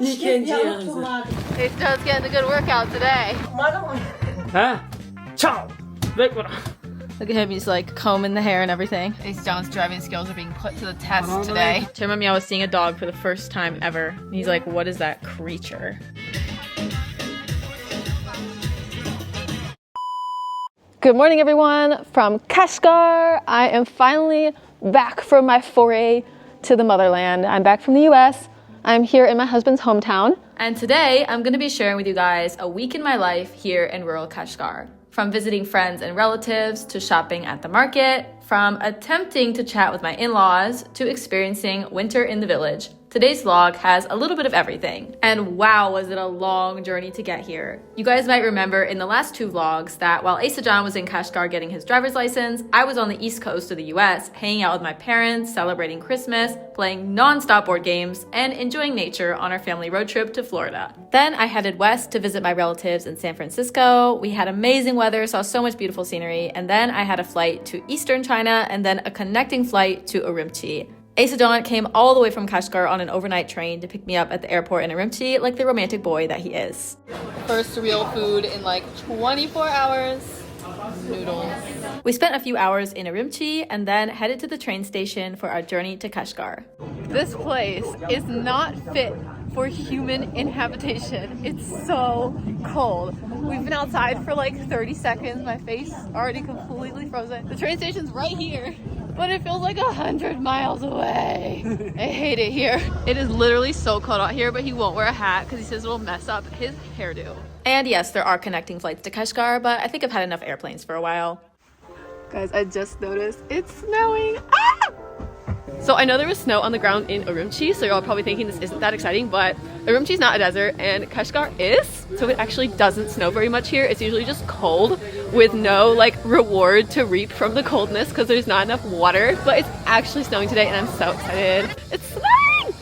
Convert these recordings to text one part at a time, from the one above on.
Ace John's getting a good workout today. Huh? Ciao! Look at him, he's like combing the hair and everything. Ace John's driving skills are being put to the test today. Chairman Meow was seeing a dog for the first time ever. And he's like, what is that creature? Good morning, everyone, from Kashgar. I am finally back from my foray to the motherland. I'm back from the US. I'm here in my husband's hometown. And today I'm gonna be sharing with you guys a week in my life here in rural Kashgar. From visiting friends and relatives to shopping at the market, from attempting to chat with my in-laws to experiencing winter in the village. Today's vlog has a little bit of everything. And wow, was it a long journey to get here. You guys might remember in the last two vlogs that while Asa John was in Kashgar getting his driver's license, I was on the east coast of the US, hanging out with my parents, celebrating Christmas, playing non-stop board games, and enjoying nature on our family road trip to Florida. Then I headed west to visit my relatives in San Francisco. We had amazing weather, saw so much beautiful scenery, and then I had a flight to eastern China and then a connecting flight to Urumqi. Asa John came all the way from Kashgar on an overnight train to pick me up at the airport in Urumqi like the romantic boy that he is. First real food in like 24 hours. Noodles. We spent a few hours in Urumqi and then headed to the train station for our journey to Kashgar. This place is not fit for human inhabitation. It's so cold. We've been outside for like 30 seconds. My face already completely frozen. The train station's right here, but it feels like 100 miles away. I hate it here. It is literally so cold out here, but he won't wear a hat because he says it'll mess up his hairdo. And yes, there are connecting flights to Kashgar, but I think I've had enough airplanes for a while. Guys, I just noticed it's snowing. Ah! So I know there was snow on the ground in Urumqi, so you're all probably thinking this isn't that exciting, but Urumqi's not a desert and Kashgar is, so it actually doesn't snow very much here. It's usually just cold with no like reward to reap from the coldness because there's not enough water, but it's actually snowing today and I'm so excited. It's snowing!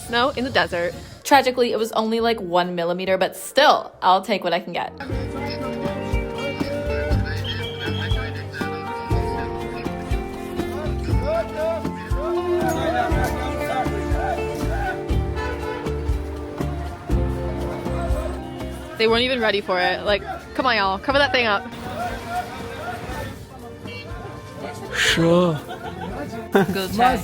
Snow in the desert. Tragically, it was only like 1 millimeter, but still, I'll take what I can get. They weren't even ready for it. Like, come on, y'all, cover that thing up. Sure. Good chat.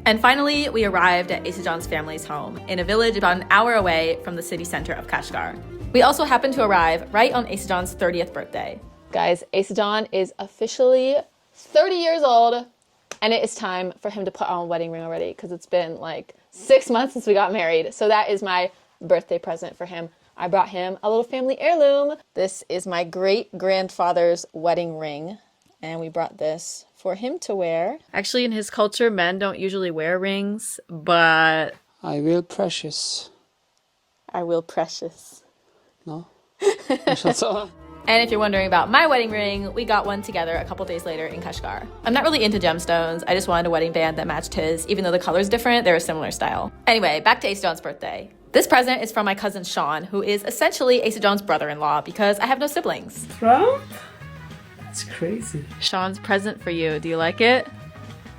And finally, we arrived at Asa John's family's home in a village about an hour away from the city center of Kashgar. We also happened to arrive right on Asa John's 30th birthday. Guys, Asa John is officially 30 years old. And it is time for him to put on a wedding ring already because it's been like 6 months since we got married. So that is my birthday present for him. I brought him a little family heirloom. This is my great-grandfather's wedding ring. And we brought this for him to wear. Actually, in his culture, men don't usually wear rings, but... I will precious. I will precious. No? That's all. And if you're wondering about my wedding ring, we got one together a couple days later in Kashgar. I'm not really into gemstones. I just wanted a wedding band that matched his. Even though the color's different, they're a similar style. Anyway, back to Asa John's birthday. This present is from my cousin Sean, who is essentially Asa John's brother-in-law because I have no siblings. Trump? That's crazy. Sean's present for you. Do you like it?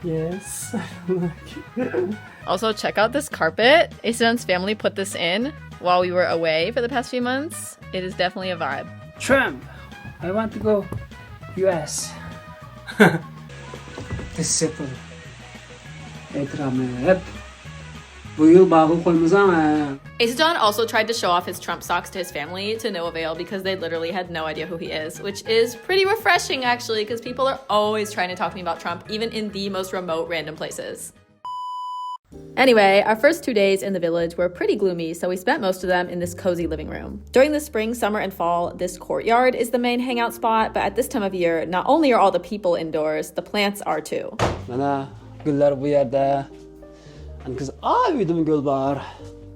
Yes, I like it. Also, check out this carpet. Asa John's family put this in while we were away for the past few months. It is definitely a vibe. Trump, I want to go US. Disciple. Asa John also tried to show off his Trump socks to his family to no avail because they literally had no idea who he is, which is pretty refreshing actually because people are always trying to talk to me about Trump, even in the most remote random places. Anyway, our first 2 days in the village were pretty gloomy, so we spent most of them in this cozy living room. During the spring, summer, and fall, this courtyard is the main hangout spot, but at this time of year, not only are all the people indoors, the plants are too.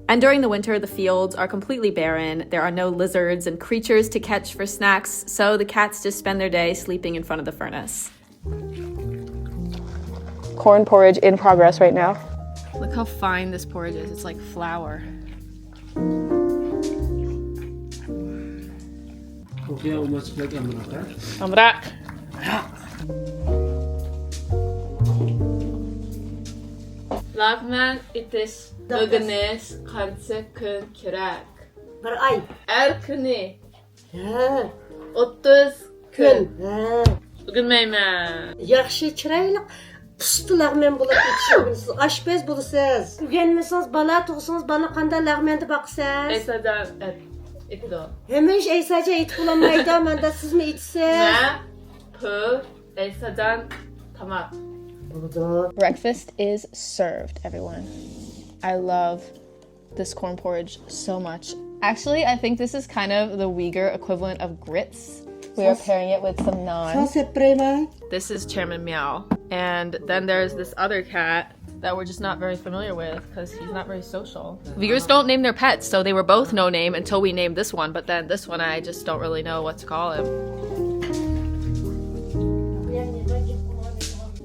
And during the winter, the fields are completely barren. There are no lizards and creatures to catch for snacks, so the cats just spend their day sleeping in front of the furnace. Corn porridge in progress right now. Look how fine this porridge is. It's like flour. Okay, almost like Amrata. Amrat. Lagman itish Lugnes kanse kun kirak. Bir ay. Erkuni Ha, 30 kun. kun. Ha. Ugünmeymen. Yaxşı, chiroyli pushti lag'man bo'lib ketishsiz. Oshpaz bo'lasiz. O'rganmasangiz, bola tug'sangiz, bola qanday lag'manni boqasiz? Esadan et. Itlo. Hemish aysacha aytib bo'lmaydi, menda sizmi aytasiz? Ne? Pu. Esadan tamak. Breakfast is served, everyone. I love this corn porridge so much. Actually, I think this is kind of the Uyghur equivalent of grits. We are pairing it with some naan. This is Chairman Meow. And then there's this other cat that we're just not very familiar with because he's not very social. Uyghurs don't name their pets, so they were both no name until we named this one, but then this one I just don't really know what to call him.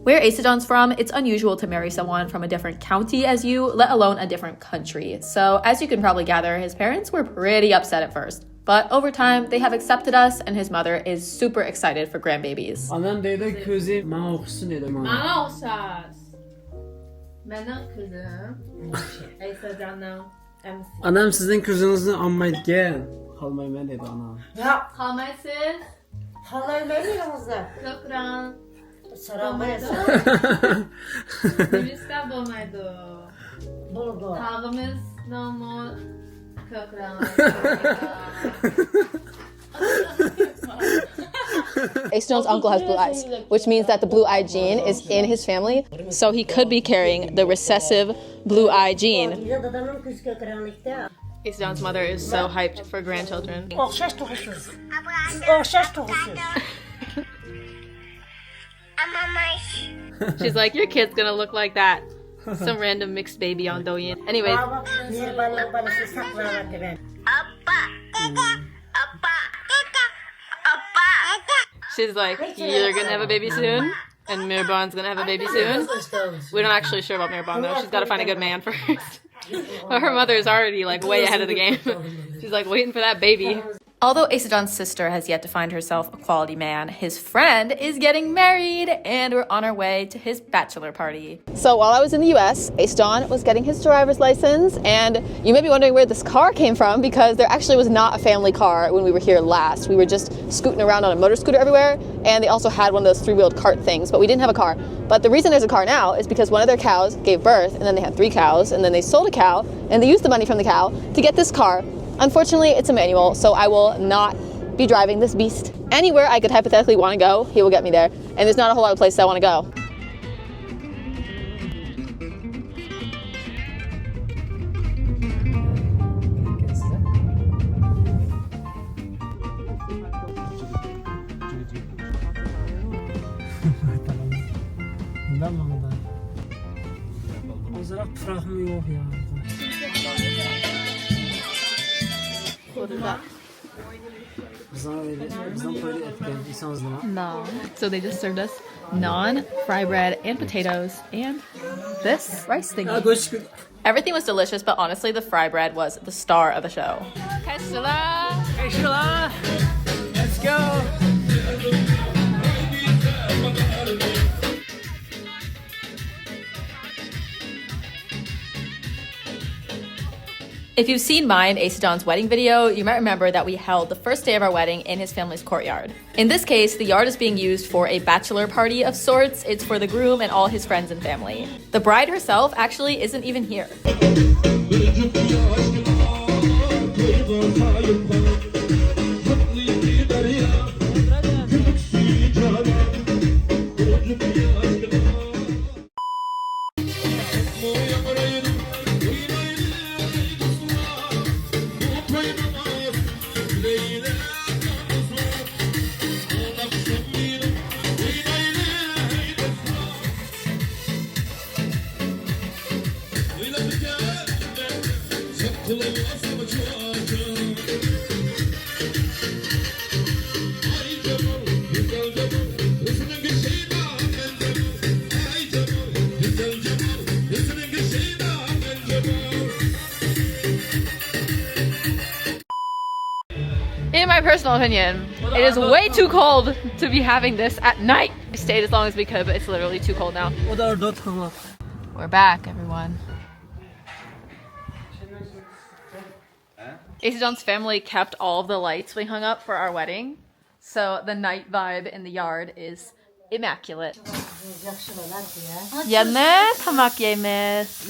Where Asadon's from, it's unusual to marry someone from a different county as you, let alone a different country. So as you can probably gather, his parents were pretty upset at first. But over time, they have accepted us, and his mother is super excited for grandbabies. Anam dedi közü bana okusun dedi bana. Bana olsaz. Benim kızım. Asadon'un emsi. Anam sizin kızınızı anmaydı gel. Kalmayım dedi anam. Ya, Kalmaysız. halaymaymiz-da. Kökran. Soramayız. Nimiska bolmaydı. Buldu. Tağımız nomu kökran. Asadon's uncle has blue eyes, which means that the blue eye gene is in his family, so he could be carrying the recessive blue eye gene. Dadamın göz kökranlıkta. Asadon's mother is so hyped for grandchildren. Oxşaş tuğuşuz. Oxşaş tuğuşuz. She's like, your kid's gonna look like that. Some random mixed baby on Douyin. Anyways, Mirbanın balası saklamak ben. she's like, you're gonna have a baby soon, and Mirban's gonna have a baby soon. We're not actually sure about Mirban though. She's gotta find a good man first. But her mother is already like way ahead of the game. She's like waiting for that baby. Although Asadon's sister has yet to find herself a quality man, his friend is getting married, and we're on our way to his bachelor party. So while I was in the US, Asadon was getting his driver's license, and you may be wondering where this car came from because there actually was not a family car when we were here last. We were just scooting around on a motor scooter everywhere, and they also had one of those three-wheeled cart things, but we didn't have a car. But the reason there's a car now is because one of their cows gave birth, and then they had 3 cows, and then they sold a cow, and they used the money from the cow to get this car. Unfortunately, it's a manual, so I will not be driving this beast. Anywhere I could hypothetically want to go, he will get me there. And there's not a whole lot of places I want to go. Bundan mı bundan? Azırak bırakmı yok ya. No. So they just served us naan, fry bread, and potatoes, and this rice thing. Everything was delicious, but honestly, the fry bread was the star of the show. Kashqar. Let's go. If you've seen mine, Asadon's wedding video, you might remember that we held the first day of our wedding in his family's courtyard. In this case, the yard is being used for a bachelor party of sorts. It's for the groom and all his friends and family. The bride herself actually isn't even here. In my personal opinion, it is way too cold to be having this at night. stayed as long as we could, but it's literally too cold now. We're back, everyone. John's family kept all of the lights we hung up for our wedding, so the night vibe in the yard is immaculate. Yanne tamak yemiz.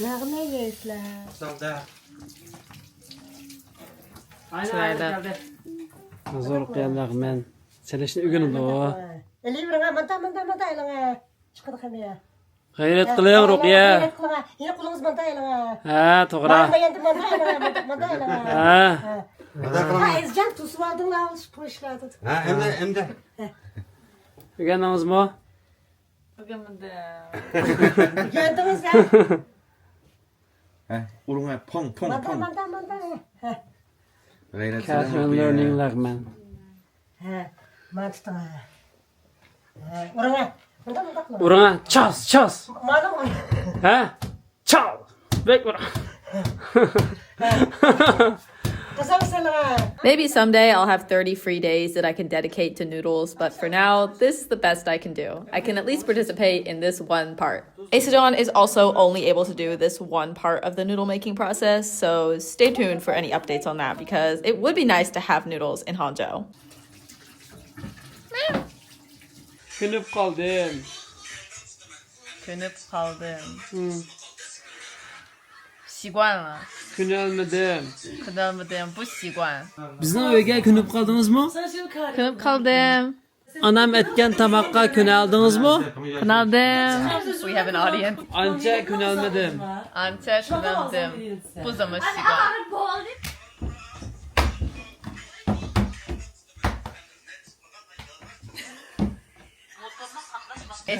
Şöyle. Zor qiyamlar Seleshni ugunimda o. G'ayrat qiling Ruqiya. Ha, to'g'ri. Ha. Ezcan tusib oldinglar, olishib qo'yishlardi. Ha, endi. Uganamizmi? Gördünüz-ya? Ha, urma, pong. Manda. G'ayrat Catherine learning lagman. Ha, mana tuting. Urma. Uranga, chos. Mana. Ha? Chos. Bek ura. Maybe someday I'll have 30 free days that I can dedicate to noodles, but for now, this is the best I can do. I can at least participate in this one part. John is also only able to do this one part of the noodle making process, so stay tuned for any updates on that because it would be nice to have noodles in Hangzhou. Künüp kaldım. Şiguanla. Künelmedim. Bu şiguan. Bizning uyga künüp kaldыңызmı? Kınıp kaldım. Anam etken tabakka künaldыңызmı? Kınaldım. We have an audience. Anca künelmedim. Anca kınaldım. Bu zaman şiguan.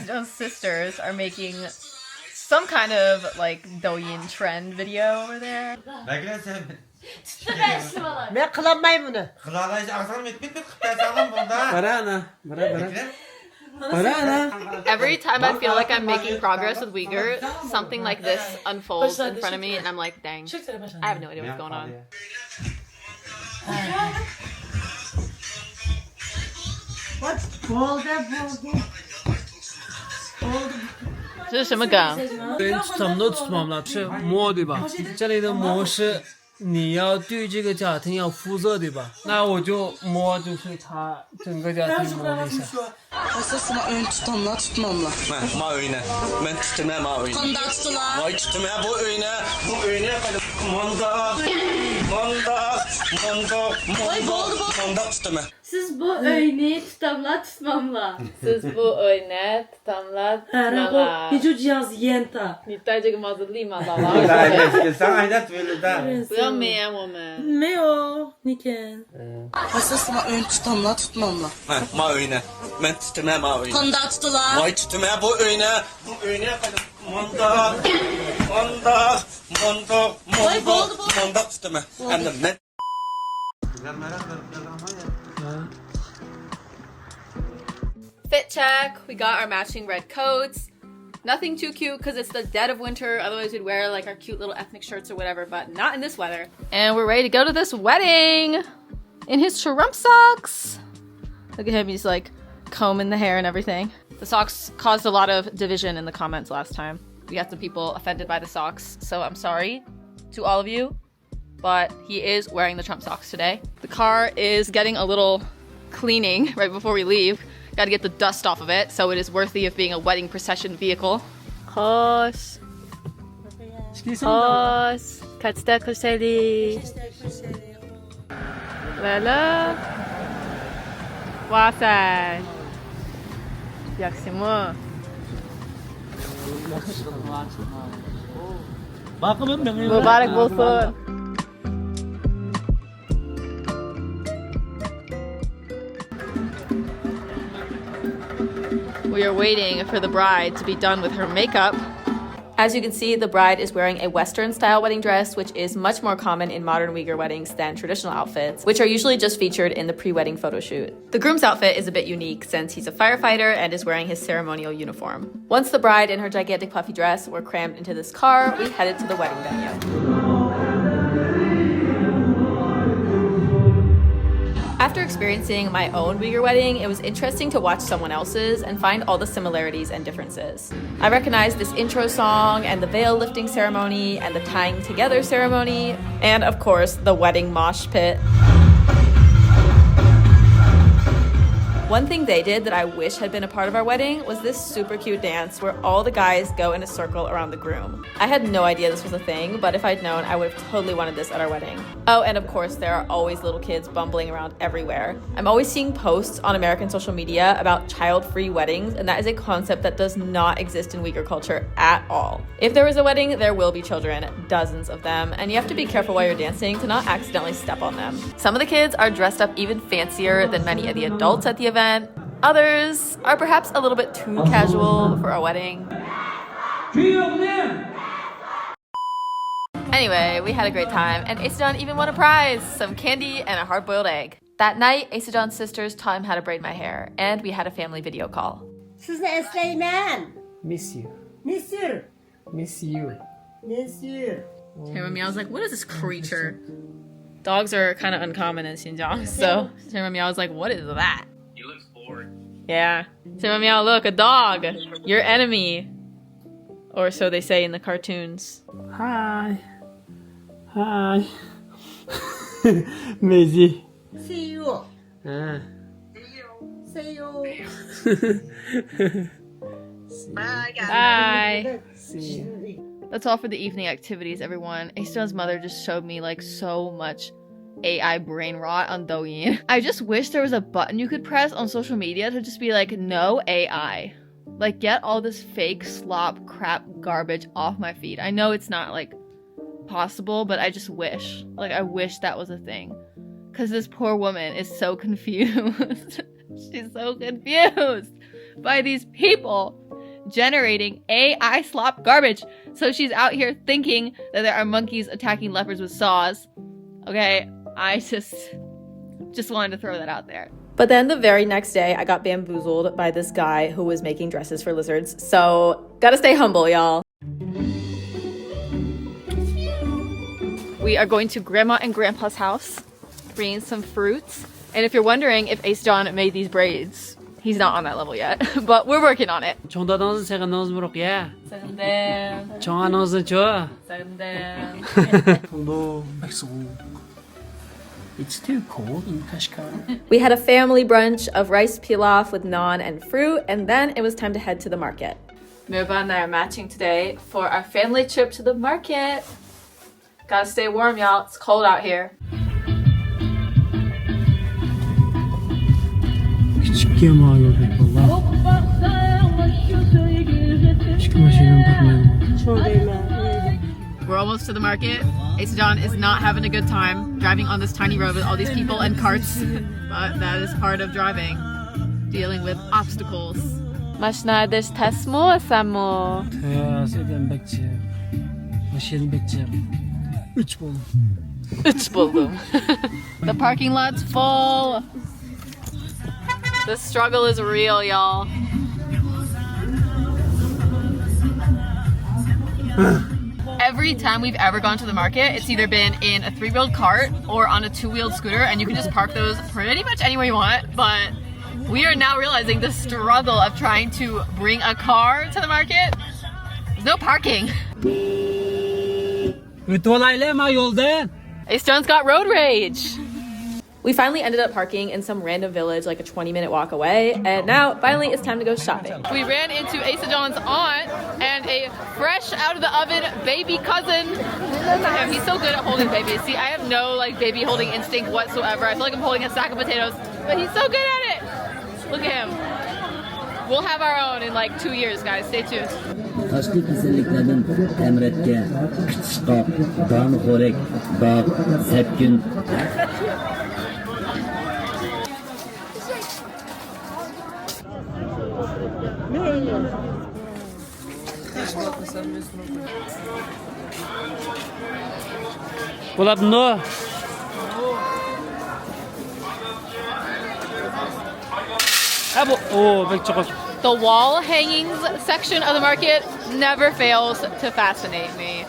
John's sisters are making some kind of like Douyin trend video over there. Ben kılanmayım bunu. Every time I feel like I'm making progress with Uyghur, something like this unfolds in front of me and I'm like, dang, I have no idea what's going on. Boldu. 这是什么梗？ tutamda tutmamla是摸对吧？这里的摸是你要对这个家庭要负责对吧？那我就摸就是他整个家庭摸了一下。 Asasına ön tutamla tutmamla. Ma öyle. Ben tutmam ma öyle. Kanda tutular. Vay tutmam bu öyle. Bu öyle manda tutmam. Siz bu öğneyi tutamla tutmamla. Siz bu oyunu tutamla tutmala. Hiç ucuz yenta. 你带这个帽子立马姥上海的对了的。不要美啊我们。没有，你看。 Asasına ön tutamla tutmamla. Ma öyle. Ben tutmam ma öyle. Kanda tutular. Vay tutmam bu öyle. Bu öyle manda tutmam. Hem de ben Fit check. We got our matching red coats. Nothing too cute because it's the dead of winter. Otherwise we'd wear like our cute little ethnic shirts or whatever, but not in this weather. And we're ready to go to this wedding in his shrimp socks. Look at him, he's like combing the hair and everything. The socks caused a lot of division in the comments last time. We got some people offended by the socks, so I'm sorry to all of you, but he is wearing the Trump socks today. The car is getting a little cleaning right before we leave. Got to get the dust off of it, so it is worthy of being a wedding procession vehicle. Hoş. Hoş. Kaçta koşeli. Lala. Wasay. Yaksimu. Mübarek olsun. We are waiting for the bride to be done with her makeup. As you can see, the bride is wearing a Western-style wedding dress, which is much more common in modern Uyghur weddings than traditional outfits, which are usually just featured in the pre-wedding photo shoot. The groom's outfit is a bit unique since he's a firefighter and is wearing his ceremonial uniform. Once the bride and her gigantic puffy dress were crammed into this car, we headed to the wedding venue. after experiencing my own Uyghur wedding, it was interesting to watch someone else's and find all the similarities and differences. I recognized this intro song and the veil lifting ceremony and the tying together ceremony, and of course, the wedding mosh pit. One thing they did that I wish had been a part of our wedding was this super cute dance where all the guys go in a circle around the groom. I had no idea this was a thing, but if I'd known, I would have totally wanted this at our wedding. Oh, and of course, there are always little kids bumbling around everywhere. I'm always seeing posts on American social media about child-free weddings, and that is a concept that does not exist in Uyghur culture at all. If there is a wedding, there will be children, dozens of them, and you have to be careful while you're dancing to not accidentally step on them. Some of the kids are dressed up even fancier than many of the adults at the event. Others are perhaps a little bit too casual for a wedding. Anyway, we had a great time, and Asajan even won a prize, some candy and a hard-boiled egg. That night, Asajan's sisters taught him how to braid my hair, and we had a family video call. Sizni eslayman. Miss you. Monsieur. Miss you. Monsieur. Chairman Meow was like, what is this creature? Dogs are kind of uncommon in Xinjiang, so Chairman Meow was like, what is that? He looks bored. Yeah. Chairman Meow, look, a dog. Your enemy. Or so they say in the cartoons. Hi. Hi. Maisie. See you. Ah. See you. Bye. See you. That's all for the evening activities, everyone. Asajan's mother just showed me like so much AI brain rot on Douyin. I just wish there was a button you could press on social media to just be like, no AI. Like, get all this fake slop crap garbage off my feed. I know it's not like possible, but I just wish. Like, I wish that was a thing. Because this poor woman is so confused. She's so confused by these people generating AI slop garbage. So she's out here thinking that there are monkeys attacking leopards with saws. Okay, I just wanted to throw that out there. But then the very next day, I got bamboozled by this guy who was making dresses for lizards. So, gotta stay humble, y'all. We are going to Grandma and Grandpa's house, bringing some fruits. And if you're wondering if Asajan made these braids, he's not on that level yet, but we're working on it. 정다당은 세간나ız 무럭야. 정하나ız은 줘. Hello, Mexico. It's too cold in Kashgar. We had a family brunch of rice pilaf with naan and fruit, and then it was time to head to the market. Mirba and I are matching today for our family trip to the market. Gotta stay warm, y'all. It's cold out here. küçük yamağı pek valla. Çıkma şeyden bakmayalım. We're almost to the market. Asajan is not having a good time driving on this tiny road with all these people and carts, but that is part of driving, dealing with obstacles. Машина деш тасмо само. Taya seden bekçi. Maşin bekçi. 3 buldum. 3 buldum. The parking lot's full. The struggle is real, y'all. Every time we've ever gone to the market, it's either been in a 3-wheeled cart or on a 2-wheeled scooter, and you can just park those pretty much anywhere you want, but we are now realizing the struggle of trying to bring a car to the market. There's no parking. Asajan's got road rage. We finally ended up parking in some random village like a 20-minute walk away, and now finally it's time to go shopping. We ran into Asajan's aunt and a fresh out of the oven baby cousin. Look at him, he's so good at holding babies. See, I have no like baby holding instinct whatsoever. I feel like I'm holding a sack of potatoes, but he's so good at it. Look at him. We'll have our own in like 2 years, guys. Stay tuned. Taşlı kesinliklerden emretke, Qashqar, Dan Horek, Dağ, Sepkün. Buladın o. The wall hangings section of the market never fails to fascinate me.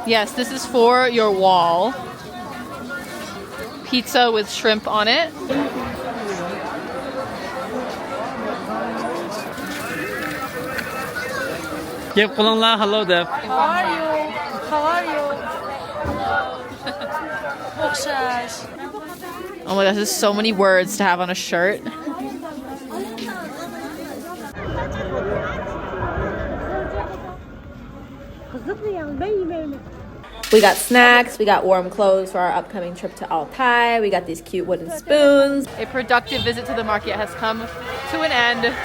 Yes, this is for your wall. pizza with shrimp on it. Yep, hello there. How are you? How are you? Oh my gosh, there's so many words to have on a shirt. We got snacks, we got warm clothes for our upcoming trip to Altai, we got these cute wooden spoons. A productive visit to the market has come to an end.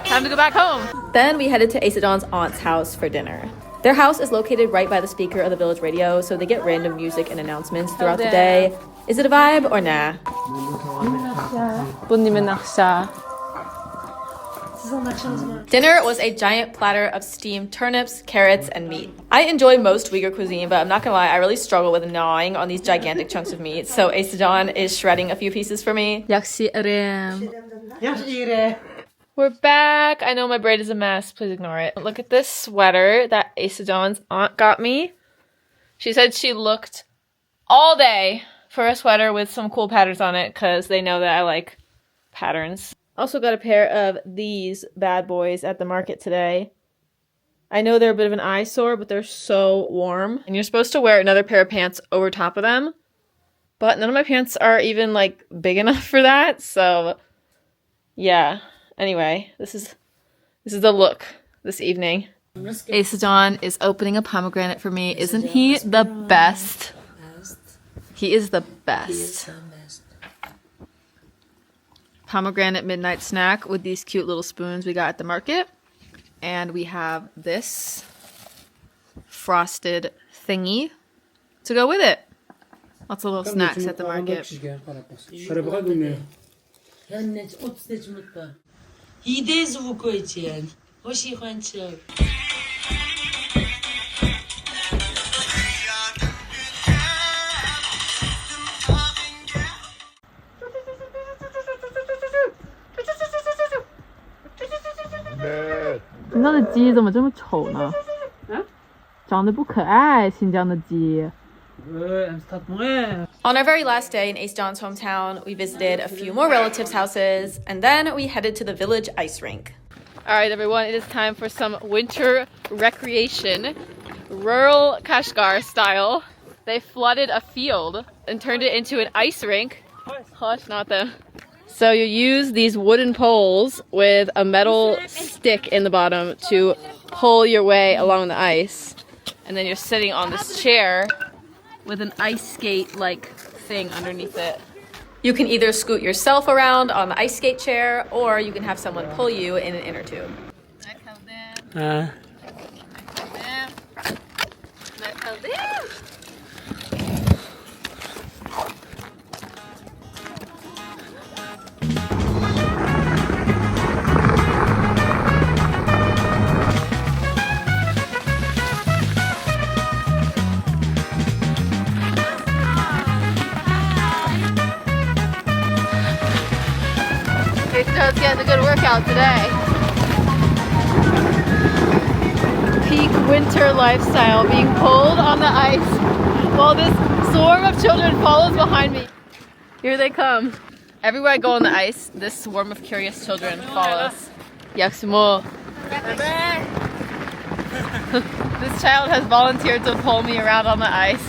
Time to go back home. Then we headed to Asadon's aunt's house for dinner. Their house is located right by the speaker of the village radio, so they get random music and announcements throughout the day. Is it a vibe or nah? Dinner was a giant platter of steamed turnips, carrots, and meat. I enjoy most Uyghur cuisine, but I'm not gonna lie, I really struggle with gnawing on these gigantic chunks of meat, so Asadon is shredding a few pieces for me. We're back. I know my braid is a mess. Please ignore it. Look at this sweater that Asadon's aunt got me. She said she looked all day for a sweater with some cool patterns on it because they know that I like patterns. Also got a pair of these bad boys at the market today. I know they're a bit of an eyesore, but they're so warm. And you're supposed to wear another pair of pants over top of them. But none of my pants are even like big enough for that. So yeah. Anyway, this is the look this evening. Asadon is opening a pomegranate for me. Isn't he the best? He is the best. Pomegranate midnight snack with these cute little spoons we got at the market. And we have this frosted thingy to go with it. Lots of little snacks at the market. On our very last day in Asadon's hometown, we visited a few more relatives' houses, and then we headed to the village ice rink. All right, everyone, it is time for some winter recreation, rural Kashgar style. They flooded a field and turned it into an ice rink. Hush, not them. So you use these wooden poles with a metal stick in the bottom to pull your way along the ice. And then you're sitting on this chair with an ice skate-like thing underneath it. You can either scoot yourself around on the ice skate chair, or you can have someone pull you in an inner tube. Asadon's getting a good workout today. Peak winter lifestyle, being pulled on the ice while this swarm of children follows behind me. Here they come. Everywhere I go on the ice, this swarm of curious children follows. Yaksimo. This child has volunteered to pull me around on the ice.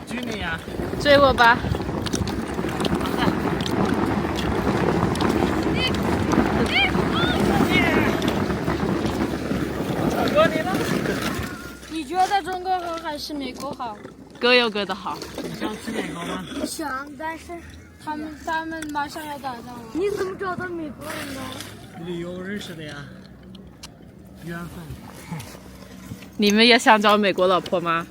Junior. 追我吧。你觉得中国好还是美国好？各有各的好。你想去美国吗？想，但是他们马上要打仗了。你怎么找到美国人呢？旅游认识的呀，缘分。你们也想找美国老婆吗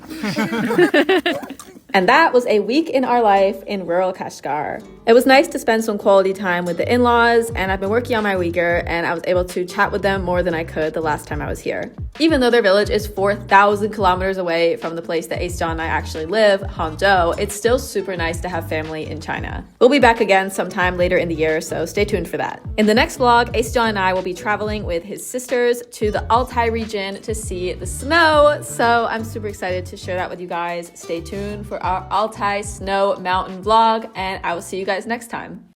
？And that was a week in our life in rural Kashgar. It was nice to spend some quality time with the in-laws, and I've been working on my Uyghur, and I was able to chat with them more than I could the last time I was here. Even though their village is 4,000 kilometers away from the place that Ace-John and I actually live, Hangzhou, it's still super nice to have family in China. We'll be back again sometime later in the year, so stay tuned for that. In the next vlog, Ace-John and I will be traveling with his sisters to the Altai region to see the snow, so I'm super excited to share that with you guys. Stay tuned for our Altai snow mountain vlog, and I will see you guys next time.